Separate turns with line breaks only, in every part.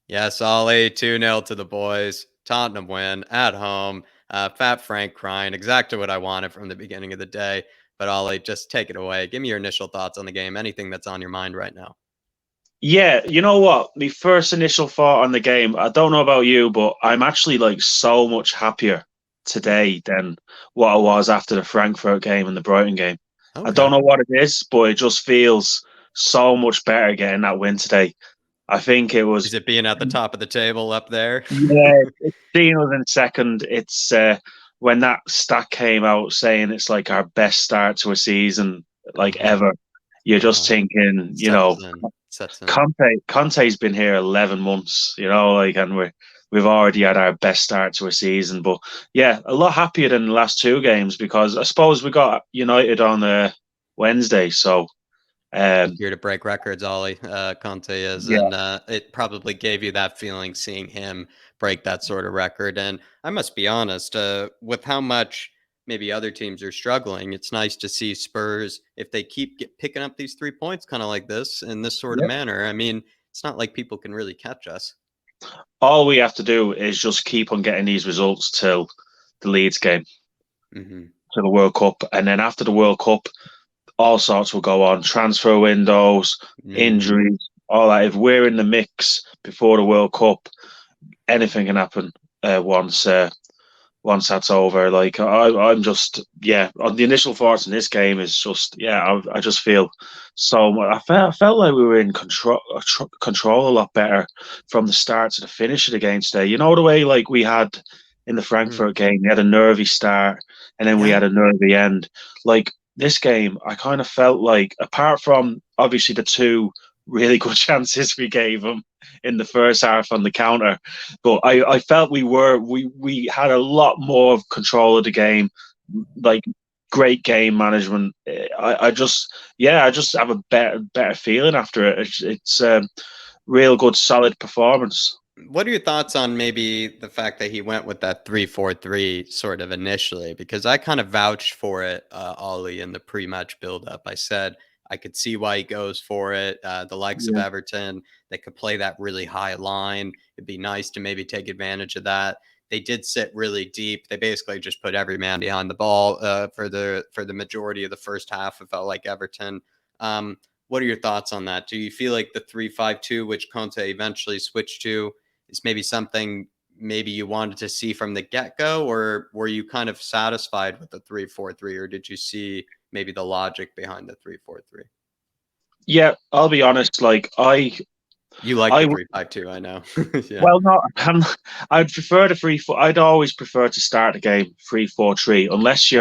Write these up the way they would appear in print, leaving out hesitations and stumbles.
Yes, Ollie, 2-0 to the boys. Tottenham win at home. Fat Frank crying. Exactly what I wanted from the beginning of the day. But Ollie, just take it away. Give me your initial thoughts on the game. Anything that's on your mind right now.
Yeah, you know what? My first initial thought on the game, I don't know about you, but I'm actually like so much happier
Mm.
today than what I was after the Frankfurt game and the Brighton game. I don't
Okay.
know what it is, but it just feels so much better getting that win today. I think it
Is
was,
it being at the top of the table up there?
yeah, it's seen us in second. It's when that stat came out saying it's like our best start to a season like
uh-huh.
ever. You're just
Uh-huh.
thinking,
Settles in. Sets in.
Conte's been here 11 months, like, and we've already had our best start to a season. But yeah, a lot happier than the last two games because I suppose we got United on Wednesday. So
He's
um,
here to break records, Ollie. Conte is,
yeah,
and it probably gave you that feeling seeing him break that sort of record. And I must be honest, with how much maybe other teams are struggling, it's nice to see Spurs if they keep picking up these 3 points, kind of like this in this sort of
yeah.
manner. I mean, it's not like people can really catch us.
All we have to do is just keep on getting these results till the Leeds game,
Hmm.
to the World Cup, and then after the World Cup, all sorts will go on. Transfer windows,
Mm.
injuries, all that. If we're in the mix before the World Cup, anything can happen once that's over. Like I'm just On the initial thoughts in this game is just I just feel so much. I felt like we were in control a lot better from the start to the finish of the game today. You know the way like we had in the
Mm.
Frankfurt game, we had a nervy start and then we
Yeah.
had a nervy end. Like this game, I kind of felt like apart from obviously the two really good chances we gave them in the first half on the counter. But I felt we had a lot more of control of the game, like great game management. I just have a better feeling after it. It's real good, solid performance.
What are your thoughts on maybe the fact that he went with that 3-4-3 sort of initially? Because I kind of vouched for it, Ollie, in the pre-match build-up. I said I could see why he goes for it. The likes of
Yeah,
Everton, they could play that really high line. It'd be nice to maybe take advantage of that. They did sit really deep. They basically just put every man behind the ball for the majority of the first half. It felt like Everton. What are your thoughts on that? Do you feel like the 3-5-2, which Conte eventually switched to, is maybe something maybe you wanted to see from the get-go, or were you kind of satisfied with the 3-4-3, or did you see maybe the logic behind the 3-4-3?
yeah. I'll be honest. Like
You like
I
the 3-5-2, I know. Yeah.
well, no, I'd prefer the 3-4. I'd always prefer to start the game 3-4-3,
Okay.
unless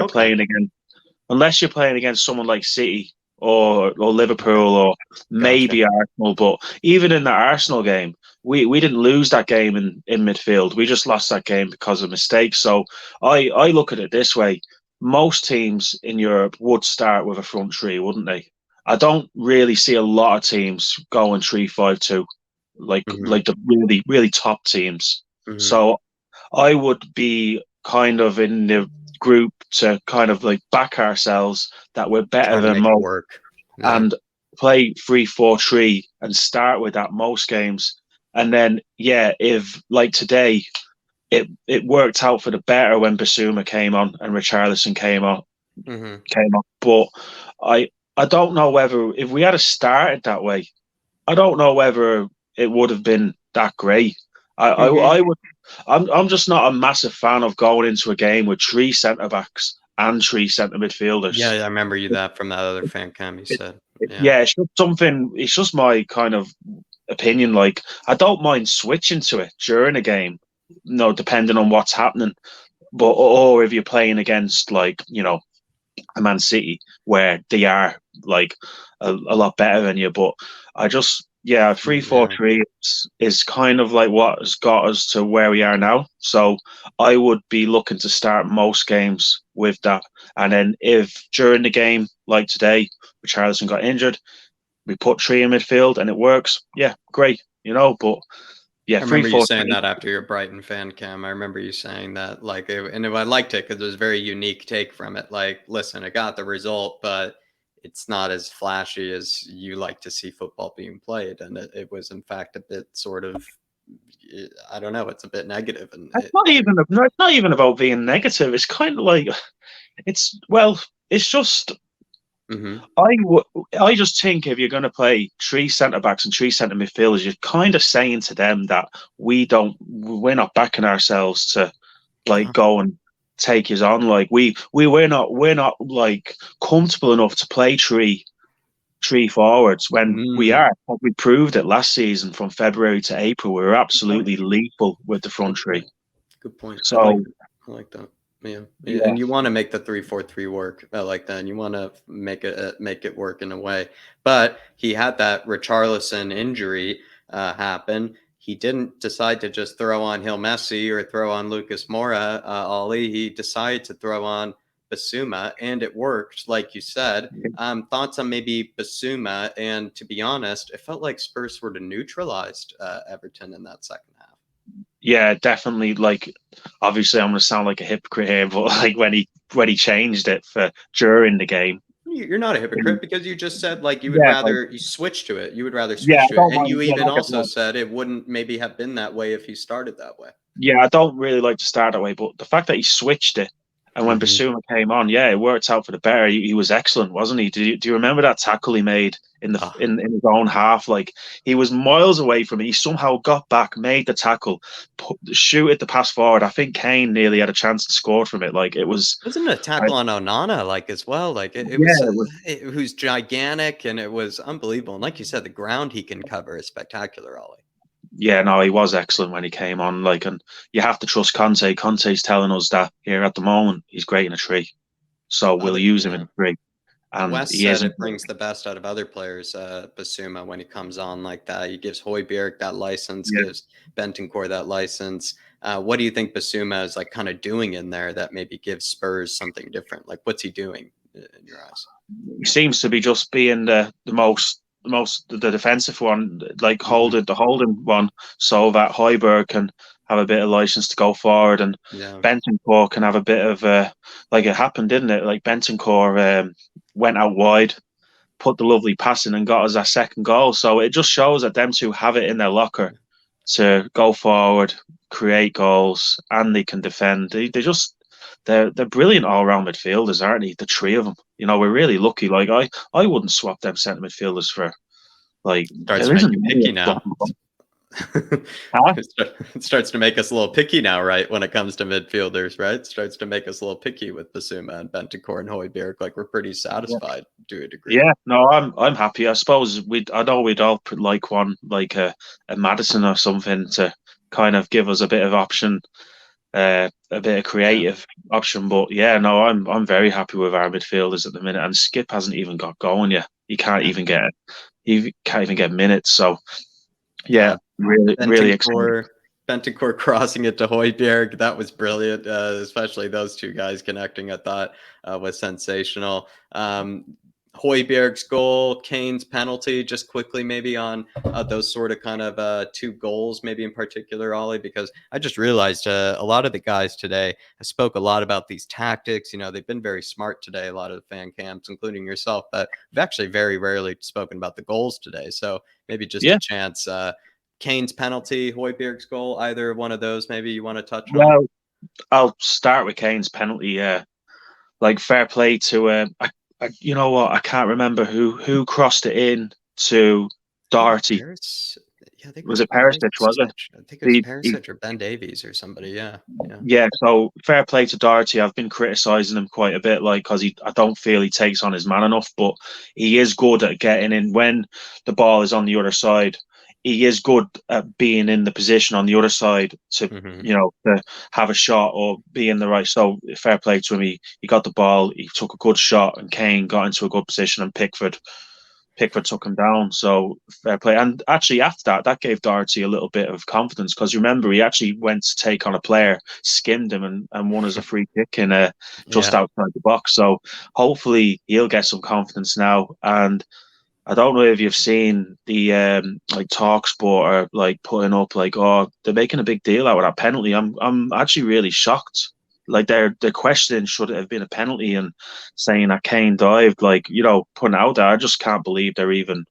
you're playing against someone like City or
Okay.
Liverpool or
Gotcha.
maybe Arsenal. But even in the Arsenal game, we didn't lose that game in midfield. We just lost that game because of mistakes. So I look at it this way: most teams in Europe would start with a front three, wouldn't they? I don't really see a lot of teams going 3-5-2,
Hmm.
like the really really top teams.
Hmm.
So I would be kind of in the group to kind of like back ourselves that we're better
Try to
than
make it
most
work. Yeah.
and play 3-4-3 and start with that most games. And then, yeah, if like today, it worked out for the better when Basuma came on and Richarlison
Hmm.
came on. But I I don't know whether if we had started that way, I don't know whether it would have been that great.
Hmm.
I would. I'm just not a massive fan of going into a game with three centre backs and three centre
Yeah,
midfielders.
I remember you that from that other fan cam you
It,
said. Yeah.
yeah, it's just something. It's just my kind of opinion. Like I don't mind switching to it during a game, depending on what's happening. But or if you're playing against like a Man City where they are like a lot better than you. But I just, yeah, three four
Yeah.
three is kind of like what has got us to where we are now. So I would be looking to start most games with that. And then if during the game, like today, Richarlison got injured, we put three in midfield and it works. Yeah, great. But yeah,
I
three
remember you
four
saying
three.
that after your Brighton fan cam. I remember you saying that, like, and I liked it because it was a very unique take from it. Like, listen, I got the result, but it's not as flashy as you like to see football being played, and it was in fact a bit sort of I don't know. It's a bit negative, and
It's not even about being negative. It's kind of like it's just
Mhm.
I just think if you're going to play three centre backs and three centre midfielders, you're kind of saying to them that we're not backing ourselves to like
No.
go and take his on. Like we're not like comfortable enough to play three forwards when we
Mm.
are. We proved it last season from February to April. We were
Good point.
absolutely lethal with the front
Good
three.
point. Good point. I like
So
that. I like that. Yeah. Yeah.
yeah,
And you want to make the 3-4-3 work. I like that. And you want to make it work in a way. But he had that Richarlison injury happen. He didn't decide to just throw on Hill Messi or throw on Lucas Moura, Ollie. He decided to throw on Basuma, and it worked, like you said. Thoughts on maybe Basuma? And to be honest, it felt like Spurs sort of neutralized Everton in that second half.
yeah, definitely. Like, obviously, I'm going to sound like a hypocrite here, but like when he changed it for during the game,
You're not a hypocrite because you just said like
yeah, like
you switch to it. You would rather
yeah,
switch
I
to it,
don't
and
mind.
you
Yeah,
even
don't get me
also
wrong.
said it wouldn't maybe have been that way if he started that way.
Yeah, I don't really like to start that way, but the fact that he switched it and when
Hmm.
Basuma came on, yeah, it worked out for the better. He was excellent, wasn't he? Do you remember that tackle he made in the
Oh,
in his own half? Like he was miles away from it. He somehow got back, made the tackle, shoot it the pass forward. I think Kane nearly had a chance to score from it. Like it was,
wasn't a
I,
tackle on Onana like as well? Like it
yeah,
was
it was.
who's gigantic and it was unbelievable. And like you said, the ground he can cover is spectacular, Ollie.
Yeah, no, he was excellent when he came on. Like, and you have to trust Conte. Conte's telling us that here at the moment he's great in a tree, so we'll use him in
Yeah.
a tree, and
Wes
he
said
isn't.
it brings the best out of other players, Basuma, when he comes on like that. He gives Højbjerg that license,
Yeah.
gives Bentancur that license. What do you think Basuma is like kind of doing in there that maybe gives Spurs something different? Like, what's he doing in your eyes?
He seems to be just being the defensive one, like
Hmm.
holding one, so that Højbjerg can have a bit of license to go forward, and
Yeah.
Bentancur can have a bit of like it happened, didn't it? Like Bentancur went out wide, put the lovely pass in, and got us our second goal. So it just shows that them two have it in their locker to go forward, create goals, and they can defend. They're brilliant all round midfielders, aren't they? The three of them. You know, we're really lucky. Like I wouldn't swap them centre midfielders for like
Starts
there
to make
isn't
you
many.
picky now.
Huh?
It starts to make us a little picky now, right? When it comes to midfielders, right? It starts to make us a little picky with Basuma and Bentancur and Højbjerg. Like we're pretty
Yeah.
satisfied to a degree.
Yeah, no, I'm happy. I suppose I know we'd all like one like a Madison or something to kind of give us a bit of option, a bit of
Yeah.
creative option. But yeah, no, I'm very happy with our midfielders at the minute. And Skip hasn't even got going yet.
Yeah.
He can't even get minutes. So yeah,
Uh,
really excited.
Bentancur crossing it to Højbjerg, that was brilliant. Especially those two guys connecting, I thought was sensational. Højbjerg's goal, Kane's penalty, just quickly maybe on those sort of kind of two goals, maybe in particular, Ollie, because I just realized a lot of the guys today spoke a lot about these tactics. You know, they've been very smart today, a lot of the fan camps, including yourself, but we've actually very rarely spoken about the goals today. So maybe just a
Yeah.
chance. Kane's penalty, Højbjerg's goal, either one of those maybe you want to touch on?
Well, I'll start with Kane's penalty. Yeah, like fair play to you know what? I can't remember who crossed it in to
I think it was
Doherty.
Paris. Yeah, I think it
Was
was
it Perisic? Was it?
Perisic. I think it was
He
Perisic or Ben Davies or somebody. Yeah, yeah.
Yeah, so fair play to Doherty. I've been criticising him quite a bit, like because I don't feel he takes on his man enough, but he is good at getting in when the ball is on the other side. He is good at being in the position on the other side to,
Hmm.
to have a shot or be in the right. So fair play to him. He got the ball, he took a good shot, and Kane got into a good position, and Pickford took him down. So fair play. And actually, after that, that gave Doherty a little bit of confidence because remember, he actually went to take on a player, skimmed him, and won as a free kick in just
Yeah.
outside the box. So hopefully, he'll get some confidence now. And I don't know if you've seen the like Talk Sport are like putting up like, oh, they're making a big deal out of that penalty. I'm actually really shocked. Like they're questioning should it have been a penalty and saying that Kane dived, like, putting it out there. I just can't believe they're even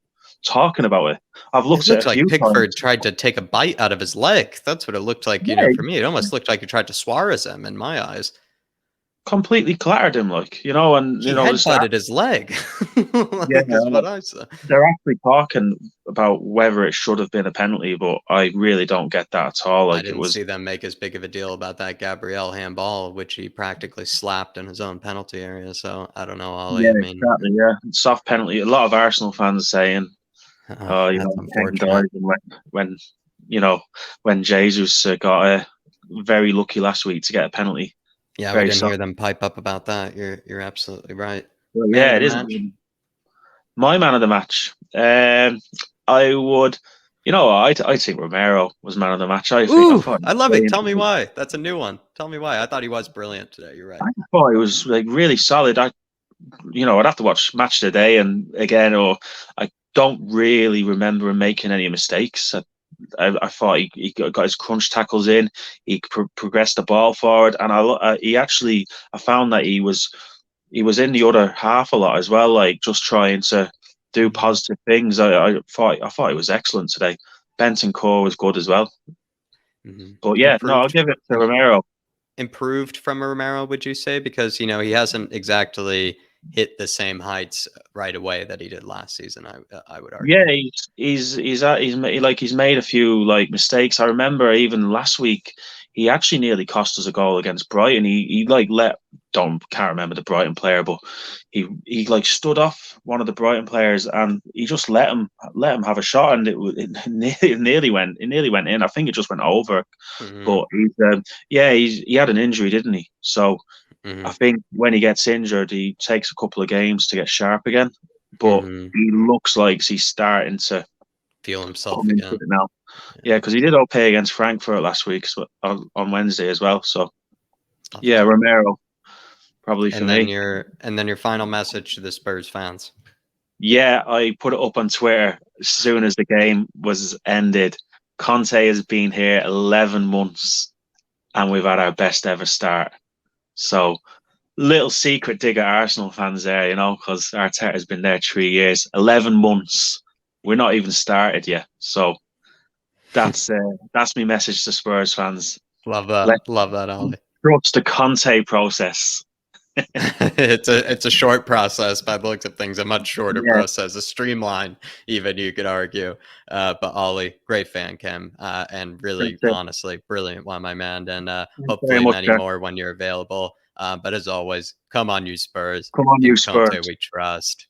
talking about it. I've
It
looked at it
looked
a
like
few times.
Pickford tried to take a bite out of his leg. That's what it looked like,
Yeah,
for me. It almost looked like he tried to Suarez him in my eyes.
completely clattered him, like, and
He
the stat.
headbutted his leg,
Yeah,
is what I saw.
they're actually talking about whether it should have been a penalty, but I really don't get that at all.
I
Like, it
didn't
was.
see them make as big of a deal about that Gabriel handball, which he practically slapped in his own penalty area. So I don't know, Ollie.
Yeah,
I mean,
exactly. Yeah, soft penalty. A lot of Arsenal fans saying,
that's
Ken
unfortunate.
died, and when you know when Jesus got very lucky last week to get a penalty.
Yeah, we
Very
didn't
soft.
hear them pipe up about that. You're absolutely right.
But
Man of
yeah,
the
it is
match.
my man of the match. I would, I think Romero was man of the match. I
Ooh,
thought he
I
was
love it.
brilliant.
Tell me why. That's a new one. Tell me why. I thought he was brilliant today. You're right.
I thought he was like really solid. I'd have to watch match today and again, or I don't really remember him making any mistakes. I thought he got his crunch tackles in. He progressed the ball forward, and I found that he was in the other half a lot as well, like just trying to do
Mm-hmm.
positive things. I thought he was excellent today. Benton Core was good as well.
Mm-hmm.
But yeah, no, I'll
Improved.
give it to Romero.
Improved from Romero, would you say? Because he hasn't exactly hit the same heights right away that he did last season. I would
Yeah,
argue.
he's made a few like mistakes. I remember even last week he actually nearly cost us a goal against Brighton. He like let don't can't remember the Brighton player, but he like stood off one of the Brighton players and he just let him have a shot, and it nearly went in. I think it just went over,
Mm-hmm.
but he had an injury, didn't he? So I
Mm-hmm.
think when he gets injured, he takes a couple of games to get sharp again. But
Mm-hmm.
he looks like he's starting to
Feel himself
come into
again.
it now.
Yeah.
Yeah, because he did okay against Frankfurt last week, so on Wednesday as well. So
Love
yeah,
that.
Romero probably for me.
And then your final message to the Spurs fans.
Yeah, I put it up on Twitter as soon as the game was ended. Conte has been here 11 months, and we've had our best ever start. So little secret dig at Arsenal fans there, because Arteta has been there 3 years, 11 months. We're not even started yet. So that's my message to Spurs fans.
Love
Let's
that. Love that, Ollie.
trust the Conte process.
It's a short process by the looks of things, a much shorter
Yeah,
process, a streamline, even you could argue. But Ollie, great fan, Kim, and
that's
really,
it.
honestly, brilliant one, my man. And
Thanks very
hopefully
much,
many
guys.
more when you're available. But as always, come on, you Spurs.
Come on,
In
you
Conte,
Spurs.
we trust.